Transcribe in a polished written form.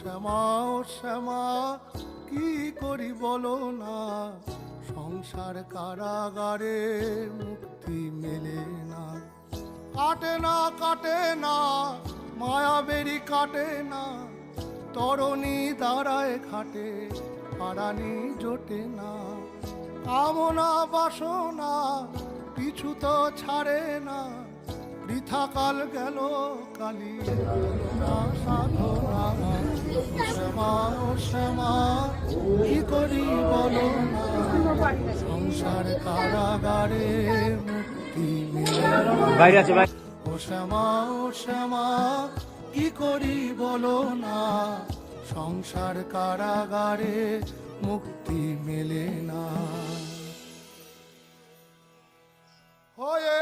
শ্যামা ও শ্যামা কি করি বলো না, সংসার কারাগারে মুক্তি মেলে না। কাটে না কাটে না মায়াবেরি কাটে না, তরণী দাঁড়ায় ঘাটে পারানি জোটে না। কামনা বাসনা পিছু তো ছাড়ে না, বৃথা কাল গেল কালি না সাধনা। শ্যামা ও শ্যামা কি করি বলো না, সংসার কারাগারে মুক্তি মেলে বাইরে আছে ভাই। ও শ্যামা ও শ্যামা কি করি বলো না, সংসার কারাগারে মুক্তি মেলে না। হয়ে